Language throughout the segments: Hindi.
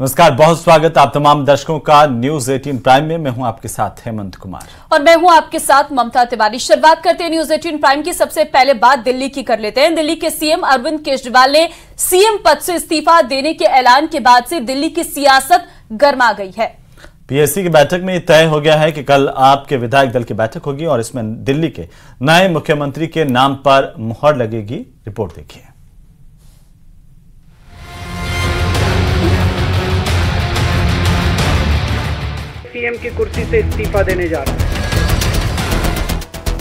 नमस्कार, बहुत स्वागत आप तमाम दर्शकों का न्यूज 18 प्राइम में। मैं हूं आपके साथ हेमंत कुमार और मैं हूं आपके साथ ममता तिवारी। शुरुआत करते हैं न्यूज 18 प्राइम की। सबसे पहले बात दिल्ली की कर लेते हैं। दिल्ली के सीएम अरविंद केजरीवाल ने सीएम पद से इस्तीफा देने के ऐलान के बाद से दिल्ली की सियासत गर्मा गई है। पीएससी की बैठक में तय हो गया है कि कल आपके विधायक दल की बैठक होगी और इसमें दिल्ली के नए मुख्यमंत्री के नाम पर मुहर लगेगी। रिपोर्ट देखिए। सीएम की कुर्सी से इस्तीफा देने जा रहा है।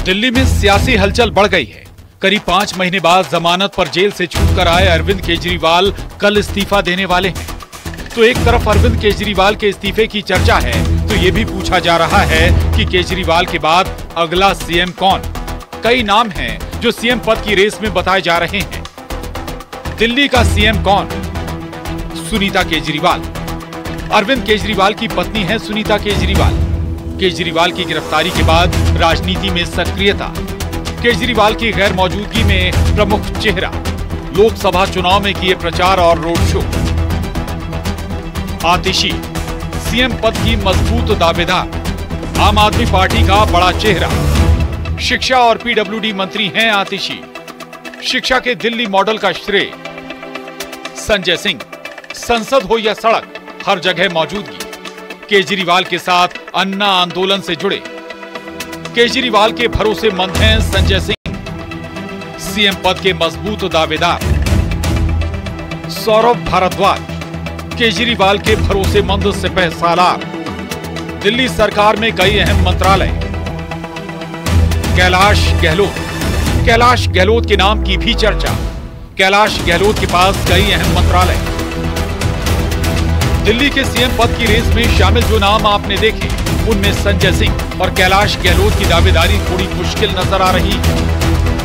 दिल्ली में सियासी हलचल बढ़ गई है। करीब 5 महीने बाद जमानत पर जेल से छूटकर आए अरविंद केजरीवाल कल इस्तीफा देने वाले हैं। तो एक तरफ अरविंद केजरीवाल के इस्तीफे की चर्चा है, तो ये भी पूछा जा रहा है कि केजरीवाल के बाद अगला सीएम कौन। कई नाम हैं जो सीएम पद की रेस में बताए जा रहे हैं। दिल्ली का सीएम कौन? सुनीता केजरीवाल। अरविंद केजरीवाल की पत्नी है सुनीता केजरीवाल। केजरीवाल की गिरफ्तारी के बाद राजनीति में सक्रियता। केजरीवाल की गैर मौजूदगी में प्रमुख चेहरा। लोकसभा चुनाव में किए प्रचार और रोड शो। आतिशी सीएम पद की मजबूत दावेदार। आम आदमी पार्टी का बड़ा चेहरा। शिक्षा और पीडब्ल्यूडी मंत्री हैं आतिशी। शिक्षा के दिल्ली मॉडल का श्रेय। संजय सिंह, संसद हो या सड़क, हर जगह मौजूदगी। केजरीवाल के साथ अन्ना आंदोलन से जुड़े। केजरीवाल के भरोसेमंद हैं संजय सिंह। सीएम पद के मजबूत दावेदार। सौरभ भारद्वाज केजरीवाल के भरोसेमंद सिपह सालार। दिल्ली सरकार में कई अहम मंत्रालय। कैलाश गहलोत के नाम की भी चर्चा। कैलाश गहलोत के पास कई अहम मंत्रालय। दिल्ली के सीएम पद की रेस में शामिल जो नाम आपने देखे, उनमें संजय सिंह और कैलाश गहलोत की दावेदारी थोड़ी मुश्किल नजर आ रही।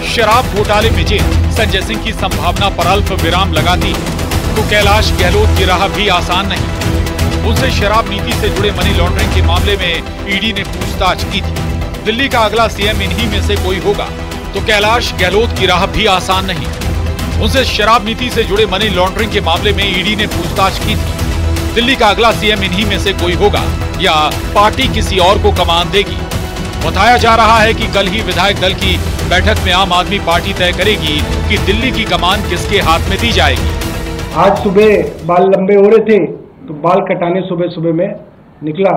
शराब घोटाले में जेल संजय सिंह की संभावना पर अल्प विराम लगाती तो कैलाश गहलोत की राह भी आसान नहीं। उनसे शराब नीति से जुड़े मनी लॉन्ड्रिंग के मामले में ईडी ने पूछताछ की थी। दिल्ली का अगला सीएम इन्हीं में से कोई होगा तो कैलाश गहलोत की राह भी आसान नहीं। उनसे शराब नीति से जुड़े मनी लॉन्ड्रिंग के मामले में ईडी ने पूछताछ की थी। दिल्ली का अगला सीएम इन्हीं में से कोई होगा या पार्टी किसी और को कमान देगी। बताया जा रहा है कि कल ही विधायक दल की बैठक में आम आदमी पार्टी तय करेगी कि दिल्ली की कमान किसके हाथ में दी जाएगी। आज सुबह बाल लंबे हो रहे थे तो बाल कटाने सुबह में निकला।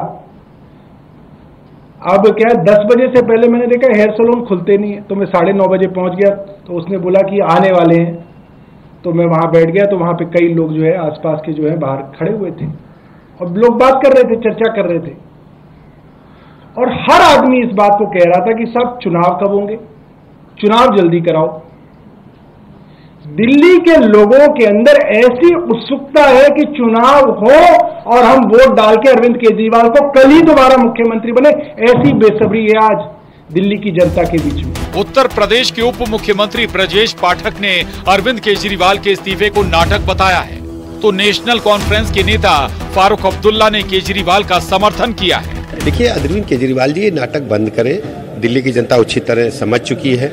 अब क्या है, 10 बजे से पहले मैंने देखा हेयर सैलून खुलते नहीं है, तो मैं 9:30 बजे पहुंच गया। तो उसने बोला कि आने वाले हैं, तो मैं वहां बैठ गया। तो वहां पे कई लोग जो है आसपास के जो है बाहर खड़े हुए थे और लोग बात कर रहे थे, चर्चा कर रहे थे। और हर आदमी इस बात को कह रहा था कि साहब चुनाव कब होंगे, चुनाव जल्दी कराओ। दिल्ली के लोगों के अंदर ऐसी उत्सुकता है कि चुनाव हो और हम वोट डाल के अरविंद केजरीवाल को कल ही दोबारा मुख्यमंत्री बने, ऐसी बेसब्री है आज दिल्ली की जनता के बीच में। उत्तर प्रदेश के उप मुख्यमंत्री ब्रजेश पाठक ने अरविंद केजरीवाल के इस्तीफे को नाटक बताया है, तो नेशनल कॉन्फ्रेंस के नेता फारूक अब्दुल्ला ने केजरीवाल का समर्थन किया है। देखिए, अरविंद केजरीवाल जी, ये नाटक बंद करें। दिल्ली की जनता अच्छी तरह समझ चुकी है।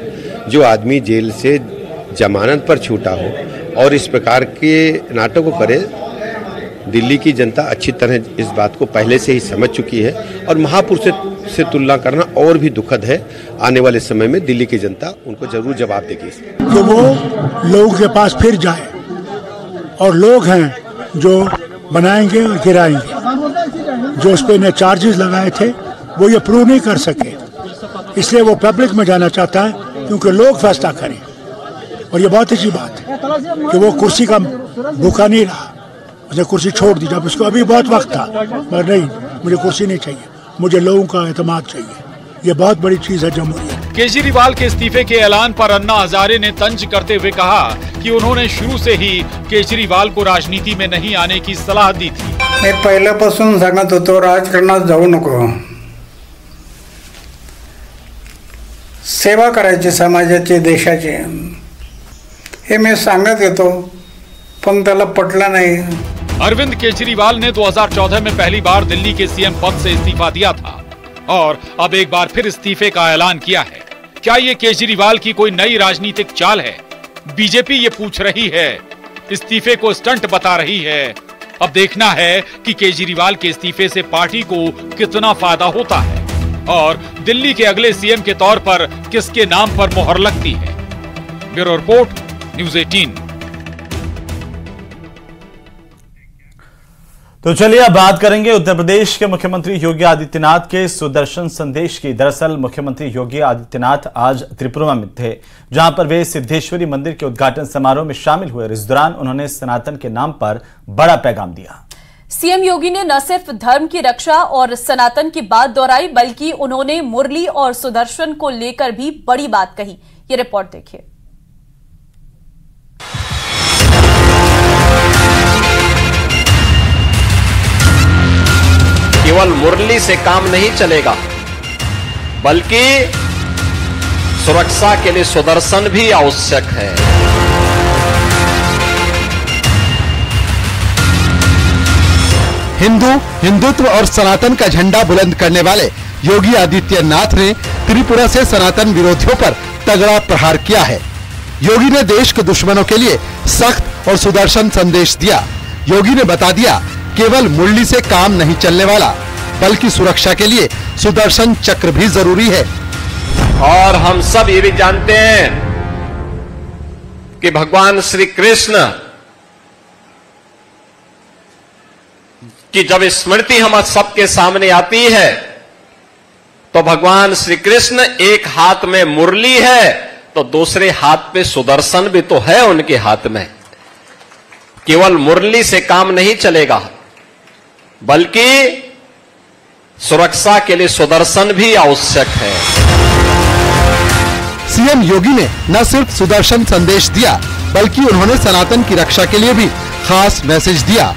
जो आदमी जेल से जमानत पर छूटा हो और इस प्रकार के नाटक को करे, दिल्ली की जनता अच्छी तरह इस बात को पहले से ही समझ चुकी है और महापुरुष से तुलना करना और भी दुखद है। आने वाले समय में दिल्ली की जनता उनको जरूर जवाब देगी कि वो लोगों के पास फिर जाए, और लोग हैं जो बनाएंगे और गिराएंगे। जो उस पर ने चार्जेस लगाए थे वो ये प्रूव नहीं कर सके, इसलिए वो पब्लिक में जाना चाहता है क्योंकि लोग फैसला करें। और ये बहुत अच्छी बात है कि वो कुर्सी का भूखा नहीं रहा, उसने कुर्सी छोड़ दी जब उसको अभी बहुत वक्त था। मगर नहीं, मुझे कुर्सी नहीं चाहिए, मुझे लोगों का एतमाद चाहिए। ये बहुत बड़ी चीज है जमहूरियत। केजरीवाल के इस्तीफे के ऐलान पर अन्ना हजारे ने तंज करते हुए कहा कि उन्होंने शुरू से ही केजरीवाल को राजनीति में नहीं आने की सलाह दी थी। मैं पहिल्यापासून सांगत होतो, राजकारणात जाऊ नको, सेवा करायची समाजाची, देशाची, हे मैं सांगत येतो, पण त्याला पटलं नाही। अरविंद केजरीवाल ने 2014 में पहली बार दिल्ली के सीएम पद से इस्तीफा दिया था और अब एक बार फिर इस्तीफे का ऐलान किया है। क्या ये केजरीवाल की कोई नई राजनीतिक चाल है? बीजेपी ये पूछ रही है, इस्तीफे को स्टंट बता रही है, अब देखना है कि केजरीवाल के इस्तीफे से पार्टी को कितना फायदा होता है और दिल्ली के अगले सीएम के तौर पर किसके नाम पर मोहर लगती है। Bureau report, news 18। तो चलिए अब बात करेंगे उत्तर प्रदेश के मुख्यमंत्री योगी आदित्यनाथ के सुदर्शन संदेश की। दरअसल मुख्यमंत्री योगी आदित्यनाथ आज त्रिपुरा में थे, जहां पर वे सिद्धेश्वरी मंदिर के उद्घाटन समारोह में शामिल हुए। इस दौरान उन्होंने सनातन के नाम पर बड़ा पैगाम दिया। सीएम योगी ने न सिर्फ धर्म की रक्षा और सनातन की बात दोहराई, बल्कि उन्होंने मुरली और सुदर्शन को लेकर भी बड़ी बात कही। ये रिपोर्ट देखिए। केवल मुरली से काम नहीं चलेगा, बल्कि सुरक्षा के लिए सुदर्शन भी आवश्यक है। हिंदुत्व और सनातन का झंडा बुलंद करने वाले योगी आदित्यनाथ ने त्रिपुरा से सनातन विरोधियों पर तगड़ा प्रहार किया है। योगी ने देश के दुश्मनों के लिए सख्त और सुदर्शन संदेश दिया। योगी ने बता दिया, केवल मुरली से काम नहीं चलने वाला, बल्कि सुरक्षा के लिए सुदर्शन चक्र भी जरूरी है। और हम सब ये भी जानते हैं कि भगवान श्री कृष्ण की जब स्मृति हम सबके सामने आती है, तो भगवान श्री कृष्ण एक हाथ में मुरली है तो दूसरे हाथ पे सुदर्शन भी तो है उनके हाथ में। केवल मुरली से काम नहीं चलेगा, बल्कि सुरक्षा के लिए सुदर्शन भी आवश्यक है। सीएम योगी ने न सिर्फ सुदर्शन संदेश दिया, बल्कि उन्होंने सनातन की रक्षा के लिए भी खास मैसेज दिया।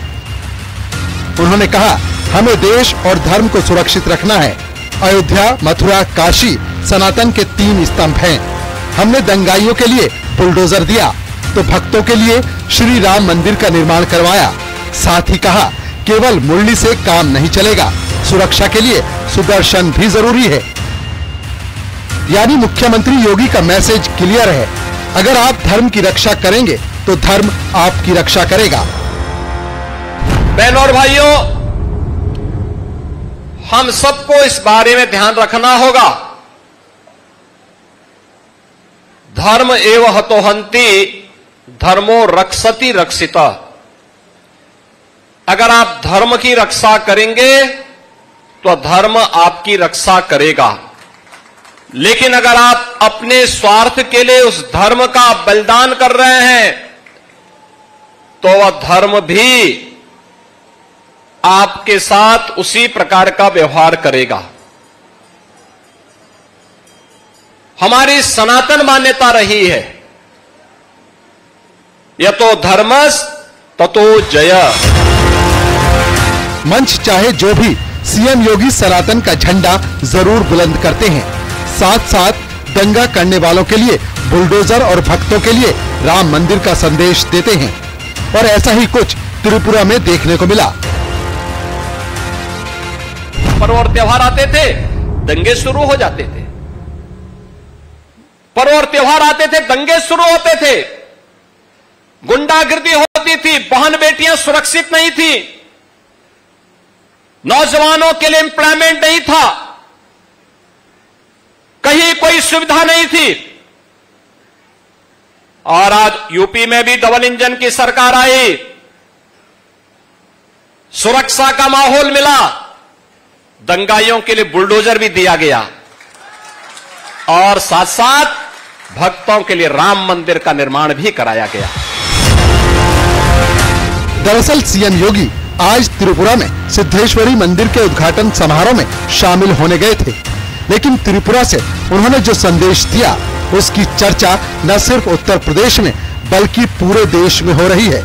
उन्होंने कहा, हमें देश और धर्म को सुरक्षित रखना है। अयोध्या, मथुरा, काशी सनातन के 3 स्तंभ हैं। हमने दंगाइयों के लिए बुलडोजर दिया तो भक्तों के लिए श्री राम मंदिर का निर्माण करवाया। साथ ही कहा, केवल मुरली से काम नहीं चलेगा, सुरक्षा के लिए सुदर्शन भी जरूरी है। यानी मुख्यमंत्री योगी का मैसेज क्लियर है, अगर आप धर्म की रक्षा करेंगे तो धर्म आपकी रक्षा करेगा। बहनों और भाइयों, हम सबको इस बारे में ध्यान रखना होगा। धर्म एव हतोहंति धर्मो रक्षति रक्षिता। अगर आप धर्म की रक्षा करेंगे तो धर्म आपकी रक्षा करेगा, लेकिन अगर आप अपने स्वार्थ के लिए उस धर्म का बलिदान कर रहे हैं तो वह धर्म भी आपके साथ उसी प्रकार का व्यवहार करेगा। हमारी सनातन मान्यता रही है, यतो धर्मस् ततो जय। मंच चाहे जो भी, सीएम योगी सनातन का झंडा जरूर बुलंद करते हैं। साथ साथ दंगा करने वालों के लिए बुलडोजर और भक्तों के लिए राम मंदिर का संदेश देते हैं। और ऐसा ही कुछ त्रिपुरा में देखने को मिला। पर्व और त्योहार आते थे, दंगे शुरू हो जाते थे। पर्व और त्योहार आते थे, दंगे शुरू होते थे, गुंडागिर्दी होती थी, बहन बेटियां सुरक्षित नहीं थी, नौजवानों के लिए एम्प्लॉयमेंट नहीं था, कहीं कोई सुविधा नहीं थी। और आज यूपी में भी डबल इंजन की सरकार आई, सुरक्षा का माहौल मिला, दंगाइयों के लिए बुलडोजर भी दिया गया और साथ साथ भक्तों के लिए राम मंदिर का निर्माण भी कराया गया। दरअसल सीएम योगी आज त्रिपुरा में सिद्धेश्वरी मंदिर के उद्घाटन समारोह में शामिल होने गए थे, लेकिन त्रिपुरा से उन्होंने जो संदेश दिया उसकी चर्चा न सिर्फ उत्तर प्रदेश में बल्कि पूरे देश में हो रही है।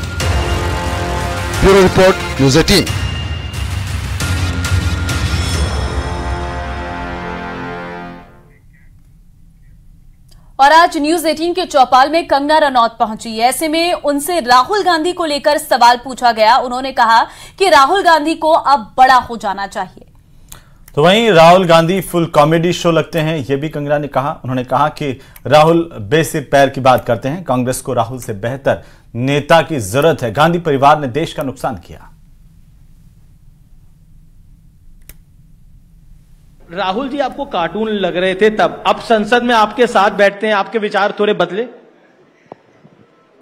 Bureau report, news 18। और आज न्यूज़ 18 के चौपाल में कंगना रनौत पहुंची। ऐसे में उनसे राहुल गांधी को लेकर सवाल पूछा गया। उन्होंने कहा कि राहुल गांधी को अब बड़ा हो जाना चाहिए। तो वहीं Rahul Gandhi full comedy show लगते हैं, यह भी कंगना ने कहा। उन्होंने कहा कि राहुल बेसिर पैर की बात करते हैं, कांग्रेस को राहुल से बेहतर नेता की जरूरत है। गांधी परिवार ने देश का नुकसान किया। राहुल जी आपको कार्टून लग रहे थे तब, अब संसद में आपके साथ बैठते हैं, आपके विचार थोड़े बदले?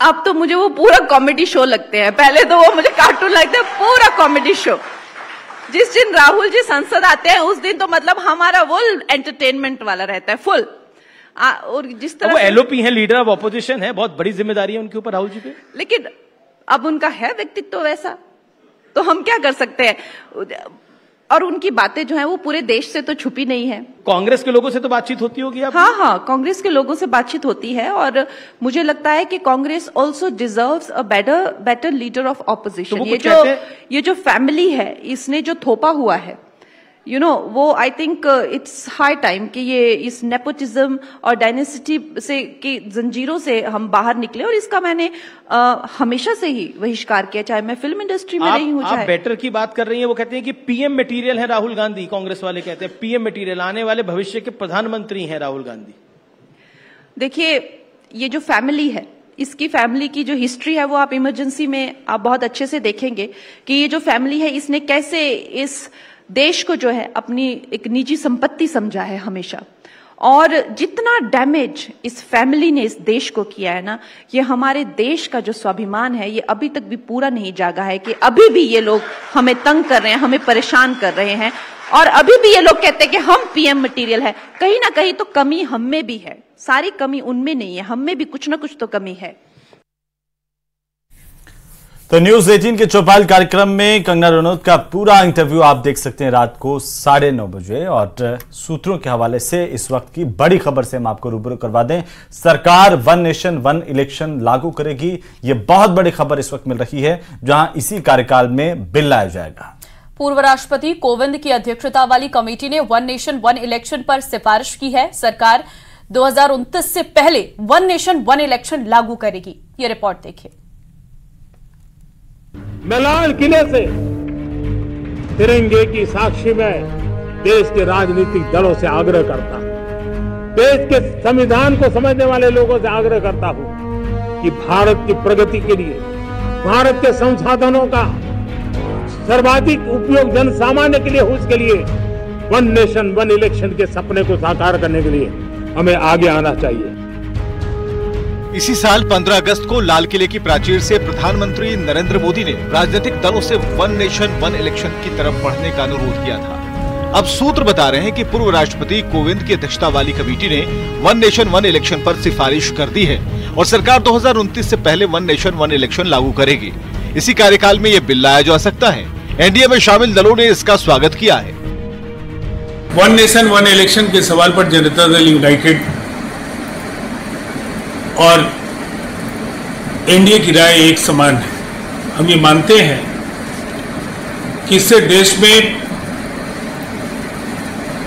अब तो मुझे वो पूरा कॉमेडी शो लगते हैं, पहले तो वो मुझे कार्टून लगते हैं, पूरा कॉमेडी शो। जिस दिन राहुल जी संसद आते हैं उस दिन तो मतलब हमारा वो एंटरटेनमेंट वाला रहता है फुल। और जिस तरह वो एलओपी है, लीडर ऑफ ऑपोजिशन है, बहुत बड़ी जिम्मेदारी है उनके ऊपर राहुल जी पे। लेकिन अब उनका है व्यक्तित्व वैसा, तो हम क्या कर सकते हैं। और उनकी बातें जो है वो पूरे देश से तो छुपी नहीं है। कांग्रेस के लोगों से तो बातचीत होती होगी आपकी? हाँ, कांग्रेस के लोगों से बातचीत होती है और मुझे लगता है कि Congress also deserves a better leader of opposition. ये जो फैमिली है, इसने जो थोपा हुआ है, वो I think it's high time कि ये इस नेपोटिज्म और डायनेसिटी से की जंजीरों से हम बाहर निकले। और इसका मैंने हमेशा से ही बहिष्कार किया, चाहे मैं फिल्म इंडस्ट्री में रही हूं। आप बेटर की बात कर रही हैं, वो कहते हैं कि पीएम मटेरियल है राहुल गांधी, कांग्रेस वाले कहते हैं पीएम मटेरियल, आने वाले भविष्य के प्रधानमंत्री हैं राहुल गांधी। देखिए, ये जो फैमिली है, इसकी फैमिली की जो हिस्ट्री है वो आप इमरजेंसी में आप बहुत अच्छे से देखेंगे कि ये जो फैमिली है इसने कैसे इस देश को जो है अपनी एक निजी संपत्ति समझा है हमेशा। और जितना डैमेज इस फैमिली ने इस देश को किया है ना, ये हमारे देश का जो स्वाभिमान है ये अभी तक भी पूरा नहीं जागा है कि अभी भी ये लोग हमें तंग कर रहे हैं, हमें परेशान कर रहे हैं। और अभी भी ये लोग कहते हैं कि हम पीएम मटेरियल है। कहीं ना कहीं तो कमी हम में भी है, सारी कमी उनमें नहीं है, हम में भी कुछ ना कुछ तो कमी है। तो न्यूज 18 के चौपाल कार्यक्रम में कंगना रनौत का पूरा इंटरव्यू आप देख सकते हैं रात को 9:30 बजे। और सूत्रों के हवाले से इस वक्त की बड़ी खबर से हम आपको रूबरू करवा दें, सरकार वन नेशन वन इलेक्शन लागू करेगी। ये बहुत बड़ी खबर इस वक्त मिल रही है, जहां इसी कार्यकाल में बिल लाया जाएगा। पूर्व राष्ट्रपति कोविंद की अध्यक्षता वाली कमेटी ने वन नेशन वन इलेक्शन पर सिफारिश की है। सरकार 2029 से पहले वन नेशन वन इलेक्शन लागू करेगी। ये रिपोर्ट देखिए। मैं लाल किले से तिरंगे की साक्षी में देश के राजनीतिक दलों से आग्रह करता हूं, देश के संविधान को समझने वाले लोगों से आग्रह करता हूं कि भारत की प्रगति के लिए, भारत के संसाधनों का सर्वाधिक उपयोग जन सामान्य के लिए हो, उसके लिए वन नेशन वन इलेक्शन के सपने को साकार करने के लिए हमें आगे आना चाहिए। इसी साल 15 अगस्त को लाल किले की प्राचीर से प्रधानमंत्री नरेंद्र मोदी ने राजनीतिक दलों से वन नेशन वन इलेक्शन की तरफ बढ़ने का अनुरोध किया था। अब सूत्र बता रहे हैं कि पूर्व राष्ट्रपति कोविंद की अध्यक्षता वाली कमेटी ने वन नेशन वन इलेक्शन पर सिफारिश कर दी है और सरकार 2029 से पहले वन नेशन वन इलेक्शन लागू करेगी। इसी कार्यकाल में ये बिल लाया जा सकता है। एनडीए में शामिल दलों ने इसका स्वागत किया है। वन नेशन वन इलेक्शन के सवाल पर जनता दल यूनाइटेड और एनडीए की राय एक समान है। हम ये मानते हैं कि इससे देश में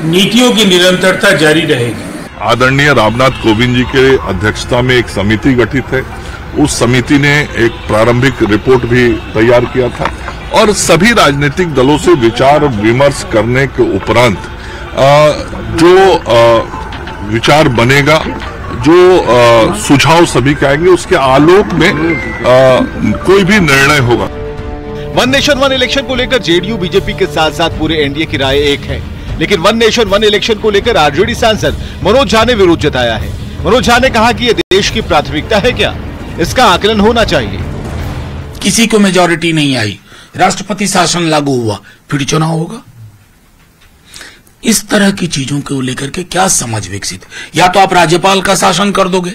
नीतियों की निरंतरता जारी रहेगी। आदरणीय रामनाथ कोविंद जी के अध्यक्षता में एक समिति गठित है। उस समिति ने एक प्रारंभिक रिपोर्ट भी तैयार किया था और सभी राजनीतिक दलों से विचार विमर्श करने के उपरांत जो विचार बनेगा, जो सुझाव सभी के आएंगे, उसके आलोक में कोई भी निर्णय होगा। वन नेशन वन इलेक्शन को लेकर जेडीयू बीजेपी के साथ साथ पूरे एनडीए की राय एक है, लेकिन वन नेशन वन इलेक्शन को लेकर आरजेडी सांसद मनोज झा ने विरोध जताया है। मनोज झा ने कहा कि यह देश की प्राथमिकता है क्या, इसका आकलन होना चाहिए। किसी को मेजॉरिटी नहीं आई, राष्ट्रपति शासन लागू हुआ, फिर चुनाव होगा। इस तरह की चीजों को लेकर के क्या समझ विकसित, या तो आप राज्यपाल का शासन कर दोगे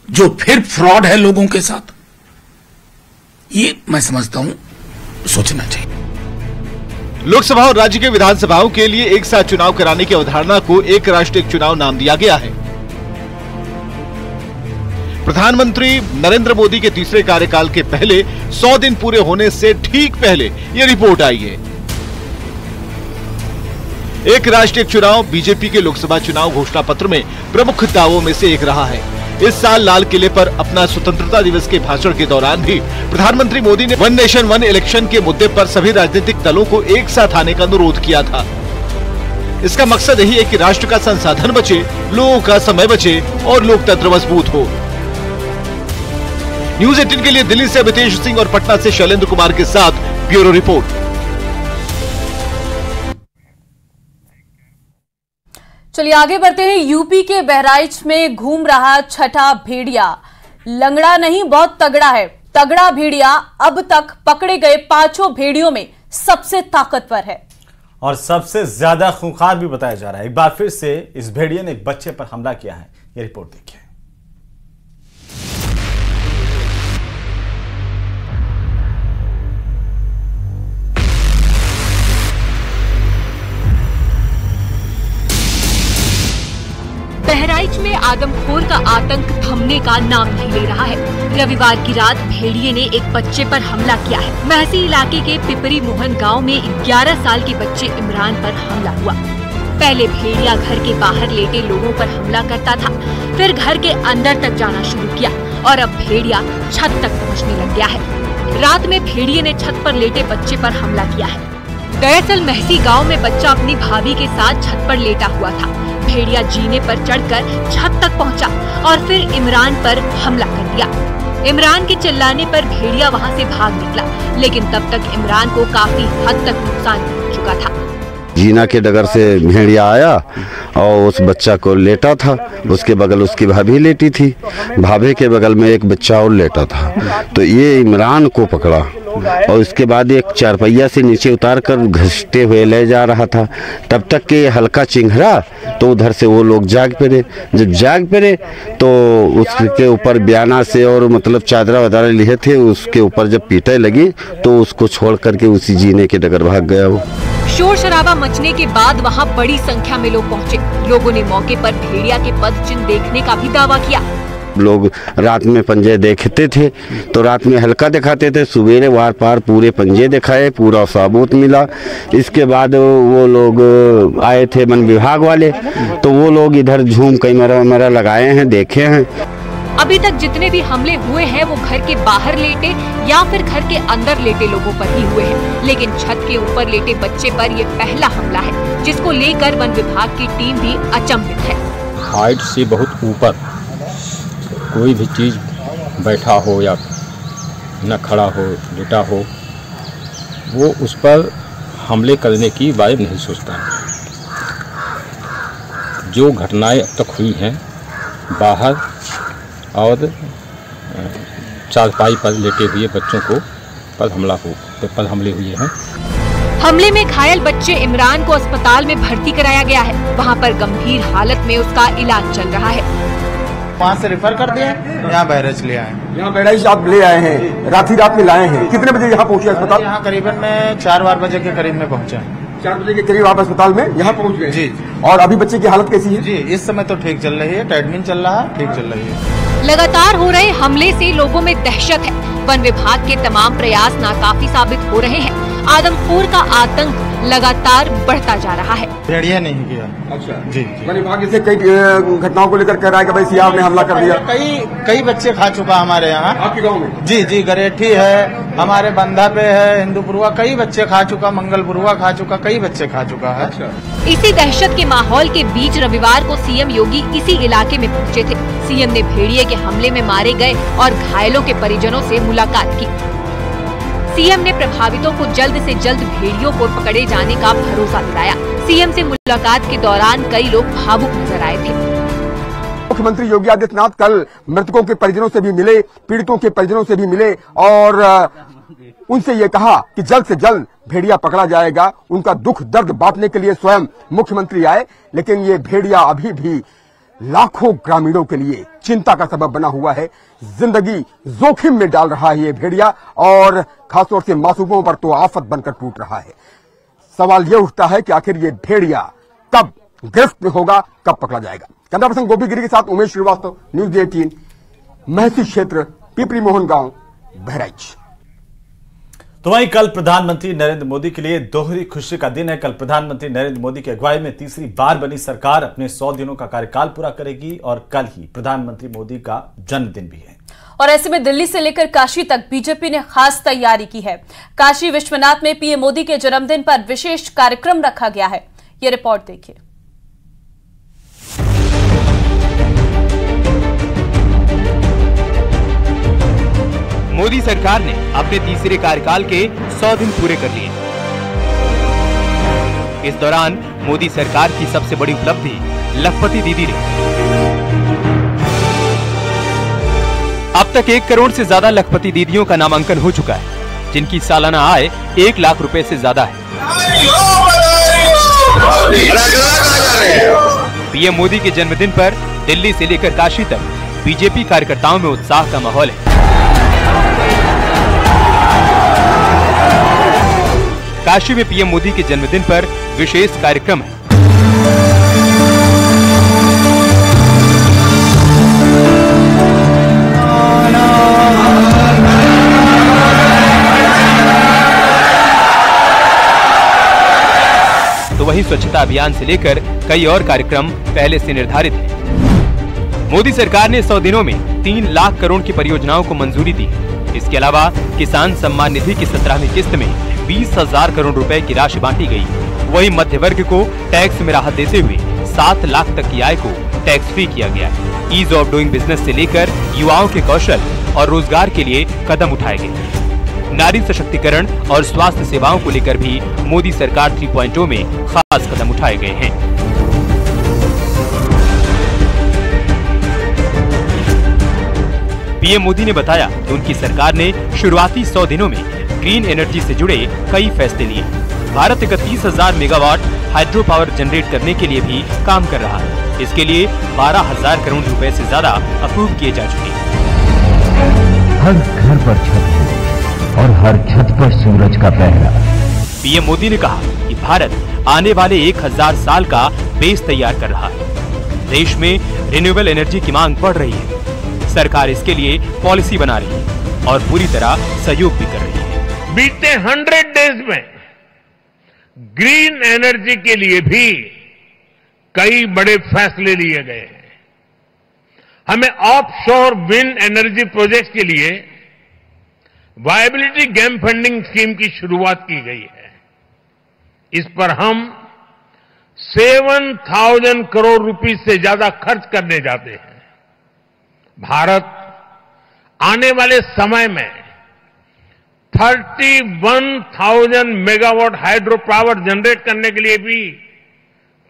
जो फिर फ्रॉड है लोगों के साथ। ये मैं समझता हूं सोचना चाहिए। लोकसभा और राज्य के विधानसभाओं के लिए एक साथ चुनाव कराने की अवधारणा को एक राष्ट्र एक चुनाव नाम दिया गया है। प्रधानमंत्री नरेंद्र मोदी के तीसरे कार्यकाल के पहले 100 दिन पूरे होने से ठीक पहले यह रिपोर्ट आई है। एक राष्ट्र एक चुनाव बीजेपी के लोकसभा चुनाव घोषणा पत्र में प्रमुख दावों में से एक रहा है। इस साल लाल किले पर अपना स्वतंत्रता दिवस के भाषण के दौरान भी प्रधानमंत्री मोदी ने वन नेशन वन इलेक्शन के मुद्दे पर सभी राजनीतिक दलों को एक साथ आने का अनुरोध किया था। इसका मकसद यही है कि राष्ट्र का संसाधन बचे, लोगों का समय बचे और लोकतंत्र मजबूत हो। न्यूज 18 के लिए दिल्ली से अमितेश सिंह और पटना से शैलेंद्र कुमार के साथ ब्यूरो रिपोर्ट। चलिए आगे बढ़ते हैं। यूपी के बहराइच में घूम रहा छठा भेड़िया लंगड़ा नहीं, बहुत तगड़ा है। तगड़ा भेड़िया अब तक पकड़े गए 5 भेड़ियों में सबसे ताकतवर है और सबसे ज्यादा खूंखार भी बताया जा रहा है। एक बार फिर से इस भेड़िए ने एक बच्चे पर हमला किया है। ये रिपोर्ट देखिए। बहराइच में आदमखोर का आतंक थमने का नाम नहीं ले रहा है। रविवार की रात भेड़िए ने एक बच्चे पर हमला किया है। महसी इलाके के पिपरी मोहन गांव में 11 साल के बच्चे इमरान पर हमला हुआ। पहले भेड़िया घर के बाहर लेटे लोगों पर हमला करता था, फिर घर के अंदर तक जाना शुरू किया और अब भेड़िया छत तक पहुँचने लग गया है। रात में भेड़िए ने छत पर लेटे बच्चे पर हमला किया है। दरअसल महसी गाँव में बच्चा अपनी भाभी के साथ छत पर लेटा हुआ था। भेड़िया जीने पर चढ़कर छत तक पहुंचा और फिर इमरान पर हमला कर दिया। इमरान के चिल्लाने पर भेड़िया वहां से भाग निकला, लेकिन तब तक इमरान को काफी हद तक नुकसान पहुंच चुका था। जीना के डगर से भेड़िया आया और उस बच्चा को लेटा था। उसके बगल उसकी भाभी लेटी थी, भाभी के बगल में एक बच्चा और लेटा था। तो ये इमरान को पकड़ा और उसके बाद एक चारपहिया से नीचे उतार कर घसीटते हुए ले जा रहा था। तब तक के हल्का चिंघरा तो उधर से वो लोग जाग पड़े। जब जाग पड़े तो उसके ऊपर बयाना से और मतलब चादरा वदारा लिए थे, उसके ऊपर जब पीटे लगी तो उसको छोड़ करके उसी जीने के डगर भाग गया वो। शोर शराबा मचने के बाद वहां बड़ी संख्या में लोग पहुंचे। लोगों ने मौके पर भेड़िया के पद चिन्ह देखने का भी दावा किया। लोग रात में पंजे देखते थे तो रात में हल्का दिखाते थे, सवेरे वार पार पूरे पंजे दिखाए, पूरा साबूत मिला। इसके बाद वो लोग आए थे वन विभाग वाले, तो वो लोग इधर झूम कैमरा वैमरा लगाए हैं, देखे हैं। अभी तक जितने भी हमले हुए हैं वो घर के बाहर लेटे या फिर घर के अंदर लेटे लोगों पर ही हुए हैं, लेकिन छत के ऊपर लेटे बच्चे पर ये पहला हमला है, जिसको लेकर वन विभाग की टीम भी अचंभित है। हाइट से बहुत ऊपर कोई भी चीज बैठा हो या न खड़ा हो, लेटा हो, वो उस पर हमले करने की बात नहीं सोचता। जो घटनाएं अब तक हुई हैं बाहर और चारपाई पर लेटे हुए बच्चों को पर हमले हुए हैं। हमले में घायल बच्चे इमरान को अस्पताल में भर्ती कराया गया है। वहां पर गंभीर हालत में उसका इलाज चल रहा है। वहाँ से रेफर कर दिया, यहाँ बहराइच ले आए। यहाँ बहराइच आप ले आए हैं, रात में लाए हैं। कितने बजे यहाँ पहुँचे अस्पताल? यहाँ करीबन में 4 बजे के करीब में पहुँचा। 4 बजे के करीब आप अस्पताल में यहाँ पहुँच गए? जी। और अभी बच्चे की हालत कैसी है? जी, इस समय तो ठीक चल रही है, ट्रीटमेंट चल रहा है, ठीक चल रही है। लगातार हो रहे हमले से लोगों में दहशत है। वन विभाग के तमाम प्रयास नाकाफी साबित हो रहे हैं। आदमखोर का आतंक लगातार बढ़ता जा रहा है। भेड़िया नहीं किया। अच्छा जी। वन विभाग से कई घटनाओं को लेकर कह रहा है कि भाई सीआर ने हमला कर दिया। कई बच्चे खा चुका हमारे यहाँ। आपके गाँव में? जी जी, गरेठी है, हमारे बंधा पे है, हिंदूपुरवा, कई बच्चे खा चुका, मंगलपुरवा खा चुका, कई बच्चे खा चुका है। अच्छा। इसी दहशत के माहौल के बीच रविवार को सीएम योगी इसी इलाके में पहुंचे थे। सीएम ने भेड़िए के हमले में मारे गए और घायलों के परिजनों से मुलाकात की। सीएम ने प्रभावितों को जल्द से जल्द भेड़ियों को पकड़े जाने का भरोसा दिलाया। सीएम से मुलाकात के दौरान कई लोग भावुक नजर आए थे। मुख्यमंत्री योगी आदित्यनाथ कल मृतकों के परिजनों से भी मिले, पीड़ितों के परिजनों से भी मिले और उनसे ये कहा कि जल्द से जल्द भेड़िया पकड़ा जाएगा। उनका दुख दर्द बांटने के लिए स्वयं मुख्यमंत्री आए, लेकिन ये भेड़िया अभी भी लाखों ग्रामीणों के लिए चिंता का सबब बना हुआ है। जिंदगी जोखिम में डाल रहा है ये भेड़िया और खासतौर से मासूमों पर तो आफत बनकर टूट रहा है। सवाल ये उठता है कि आखिर ये भेड़िया कब गिरफ्त में होगा, कब पकड़ा जाएगा। कैमरा पर्सन गोपी गिरी के साथ उमेश श्रीवास्तव, न्यूज 18, महसी क्षेत्र, पिपरी मोहन गांव, बहराइच। तो वहीं कल प्रधानमंत्री नरेंद्र मोदी के लिए दोहरी खुशी का दिन है। कल प्रधानमंत्री नरेंद्र मोदी की अगुवाई में तीसरी बार बनी सरकार अपने 100 दिनों का कार्यकाल पूरा करेगी और कल ही प्रधानमंत्री मोदी का जन्मदिन भी है। और ऐसे में दिल्ली से लेकर काशी तक बीजेपी ने खास तैयारी की है। काशी विश्वनाथ में पीएम मोदी के जन्मदिन पर विशेष कार्यक्रम रखा गया है। ये रिपोर्ट देखिए। मोदी सरकार ने अपने तीसरे कार्यकाल के 100 दिन पूरे कर लिए। इस दौरान मोदी सरकार की सबसे बड़ी उपलब्धि लखपति दीदी ने। अब तक 1 करोड़ से ज्यादा लखपति दीदियों का नामांकन हो चुका है, जिनकी सालाना आय 1 लाख रुपए से ज्यादा है। पीएम मोदी के जन्मदिन पर दिल्ली से लेकर काशी तक बीजेपी कार्यकर्ताओं में उत्साह का माहौल है। काशी में पीएम मोदी के जन्मदिन पर विशेष कार्यक्रम है। तो वहीं स्वच्छता अभियान से लेकर कई और कार्यक्रम पहले से निर्धारित हैं। मोदी सरकार ने 100 दिनों में 3 लाख करोड़ की परियोजनाओं को मंजूरी दी। इसके अलावा किसान सम्मान निधि की 17वीं किस्त में 20,000 करोड़ रुपए की राशि बांटी गई। वहीं मध्य वर्ग को टैक्स में राहत देते हुए 7 लाख तक की आय को टैक्स फ्री किया गया। ईज ऑफ डूइंग बिजनेस से लेकर युवाओं के कौशल और रोजगार के लिए कदम उठाए गए। नारी सशक्तिकरण और स्वास्थ्य सेवाओं को लेकर भी मोदी सरकार 3.0 में खास कदम उठाए गए हैं। पीएम मोदी ने बताया कि उनकी सरकार ने शुरुआती 100 दिनों में ग्रीन एनर्जी से जुड़े कई फैसले लिए। Bharat 31,000 megawatt hydro power generate करने के लिए भी काम कर रहा है। इसके लिए 12,000 करोड़ रुपए से ज्यादा अप्रूव किए जा चुके हैं। हर घर पर छत और हर छत पर सूरज का पहरा। पीएम मोदी ने कहा कि भारत आने वाले 1000 साल का बेस तैयार कर रहा है। देश में रिन्यूएबल एनर्जी की मांग बढ़ रही है। सरकार इसके लिए पॉलिसी बना रही है और पूरी तरह सहयोग भी कर रही है। बीते 100 डेज में ग्रीन एनर्जी के लिए भी कई बड़े फैसले लिए गए हैं। हमें ऑफशोर विंड एनर्जी प्रोजेक्ट के लिए वायबिलिटी गैप फंडिंग स्कीम की शुरुआत की गई है। इस पर हम 7,000 करोड़ रुपए से ज्यादा खर्च करने जाते हैं। भारत आने वाले समय में 31,000 मेगावाट हाइड्रो पावर जनरेट करने के लिए भी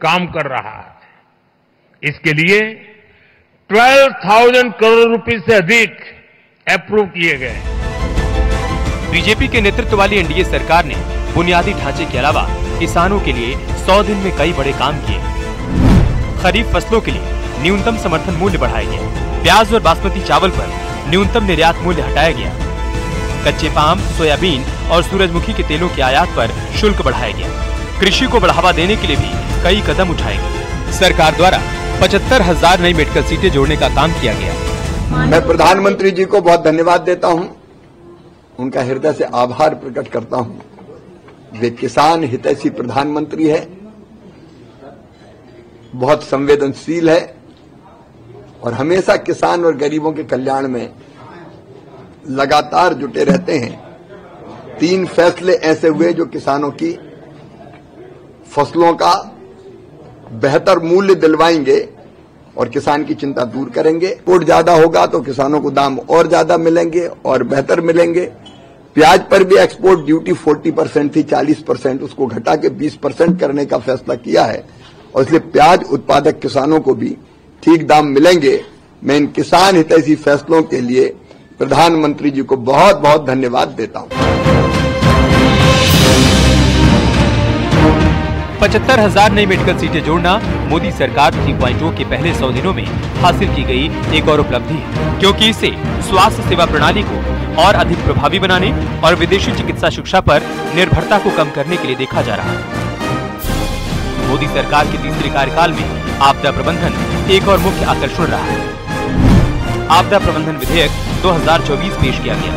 काम कर रहा है। इसके लिए 12,000 करोड़ रुपए से अधिक अप्रूव किए गए। बीजेपी के नेतृत्व वाली एनडीए सरकार ने बुनियादी ढांचे के अलावा किसानों के लिए 100 दिन में कई बड़े काम किए। खरीफ फसलों के लिए न्यूनतम समर्थन मूल्य बढ़ाया गया। प्याज और बासमती चावल पर न्यूनतम निर्यात मूल्य हटाया गया। कच्चे पाम, सोयाबीन और सूरजमुखी के तेलों की आयात पर शुल्क बढ़ाया गया। कृषि को बढ़ावा देने के लिए भी कई कदम उठाए गए। सरकार द्वारा 75,000 नई मेडिकल सीटें जोड़ने का काम किया गया। मैं प्रधानमंत्री जी को बहुत धन्यवाद देता हूं, उनका हृदय से आभार प्रकट करता हूं। वे किसान हितैषी प्रधानमंत्री है, बहुत संवेदनशील है और हमेशा किसान और गरीबों के कल्याण में लगातार जुटे रहते हैं। 3 फैसले ऐसे हुए जो किसानों की फसलों का बेहतर मूल्य दिलवाएंगे और किसान की चिंता दूर करेंगे। एक्सपोर्ट ज्यादा होगा तो किसानों को दाम और ज्यादा मिलेंगे और बेहतर मिलेंगे। प्याज पर भी एक्सपोर्ट ड्यूटी 40% थी, 40% उसको घटा के 20% करने का फैसला किया है और इसलिए प्याज उत्पादक किसानों को भी ठीक दाम मिलेंगे। मैं इन किसान हितैषी फैसलों के लिए प्रधानमंत्री जी को बहुत बहुत धन्यवाद देता हूं। 75,000 नई मेडिकल सीटें जोड़ना मोदी सरकार 3.0 के पहले 100 दिनों में हासिल की गई एक और उपलब्धि है, क्योंकि इससे स्वास्थ्य सेवा प्रणाली को और अधिक प्रभावी बनाने और विदेशी चिकित्सा शिक्षा पर निर्भरता को कम करने के लिए देखा जा रहा है। मोदी सरकार के तीसरे कार्यकाल में आपदा प्रबंधन एक और मुख्य आकर्षण रहा है। आपदा प्रबंधन विधेयक 2024 पेश किया गया।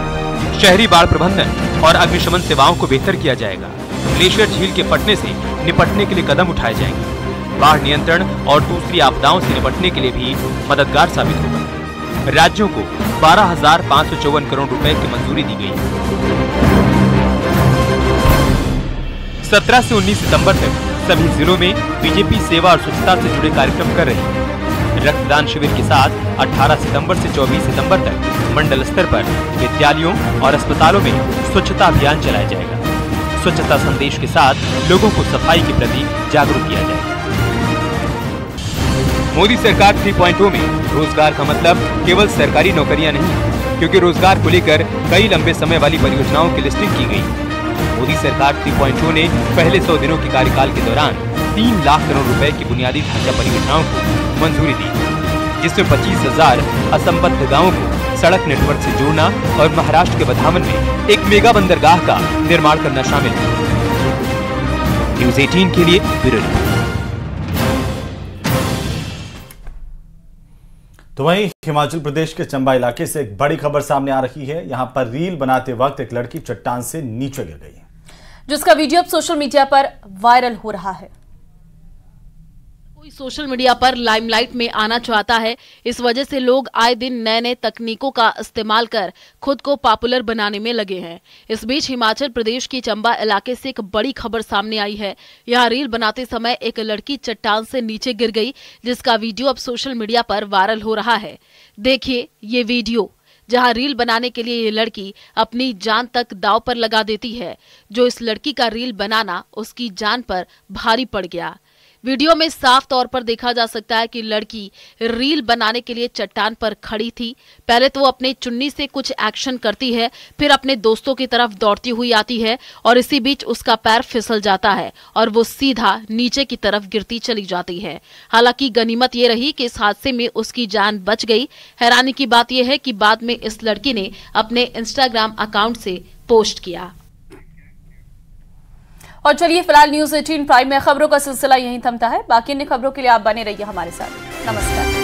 शहरी बाढ़ प्रबंधन और अग्निशमन सेवाओं को बेहतर किया जाएगा। ग्लेशियर झील के फटने से निपटने के लिए कदम उठाए जाएंगे। बाढ़ नियंत्रण और दूसरी आपदाओं से निपटने के लिए भी मददगार साबित होगा। राज्यों को 12,554 करोड़ रुपए की मंजूरी दी गई। 17 से 19 सितंबर तक सभी जिलों में बीजेपी सेवा और स्वच्छता से जुड़े कार्यक्रम कर रही है। रक्तदान शिविर के साथ 18 सितंबर से 24 सितंबर तक मंडल स्तर पर विद्यालयों और अस्पतालों में स्वच्छता अभियान चलाया जाएगा। स्वच्छता संदेश के साथ लोगों को सफाई के प्रति जागरूक किया जाएगा। मोदी सरकार 3.0 में रोजगार का मतलब केवल सरकारी नौकरियां नहीं, क्योंकि रोजगार को लेकर कई लंबे समय वाली परियोजनाओं की लिस्टिंग की गई। मोदी सरकार 3.0 ने पहले 100 दिनों के कार्यकाल के दौरान 3 लाख करोड़ रुपए की बुनियादी ढांचा परियोजनाओं को मंजूरी दी, जिसमें 25,000 असंबद्ध गाँवों को सड़क नेटवर्क से जोड़ना और महाराष्ट्र के बधावन में एक मेगा बंदरगाह का निर्माण करना शामिल है। न्यूज़ 18 के लिए ब्यूरो रिपोर्ट। तो वहीं हिमाचल प्रदेश के चंबा इलाके से एक बड़ी खबर सामने आ रही है। यहां पर रील बनाते वक्त एक लड़की चट्टान से नीचे गिर गई है, जिसका वीडियो अब सोशल मीडिया पर वायरल हो रहा है। कोई सोशल मीडिया पर लाइमलाइट में आना चाहता है, इस वजह से लोग आए दिन नए नए तकनीकों का इस्तेमाल कर खुद को पॉपुलर बनाने में लगे हैं। इस बीच हिमाचल प्रदेश के चंबा इलाके से एक बड़ी खबर सामने आई है। यहाँ रील बनाते समय एक लड़की चट्टान से नीचे गिर गई, जिसका वीडियो अब सोशल मीडिया पर वायरल हो रहा है। देखिए ये वीडियो, जहां रील बनाने के लिए ये लड़की अपनी जान तक दांव पर लगा देती है। जो इस लड़की का रील बनाना उसकी जान पर भारी पड़ गया। वीडियो में साफ तौर पर देखा जा सकता है कि लड़की रील बनाने के लिए चट्टान पर खड़ी थी। पहले तो वो अपने चुन्नी से कुछ एक्शन करती है, फिर अपने दोस्तों की तरफ दौड़ती हुई आती है और इसी बीच उसका पैर फिसल जाता है और वो सीधा नीचे की तरफ गिरती चली जाती है। हालांकि गनीमत ये रही कि इस हादसे में उसकी जान बच गई। हैरानी की बात यह है कि बाद में इस लड़की ने अपने इंस्टाग्राम अकाउंट से पोस्ट किया। और चलिए फिलहाल न्यूज़ 18 प्राइम में खबरों का सिलसिला यहीं थमता है। बाकी अन्य खबरों के लिए आप बने रहिए हमारे साथ। नमस्कार।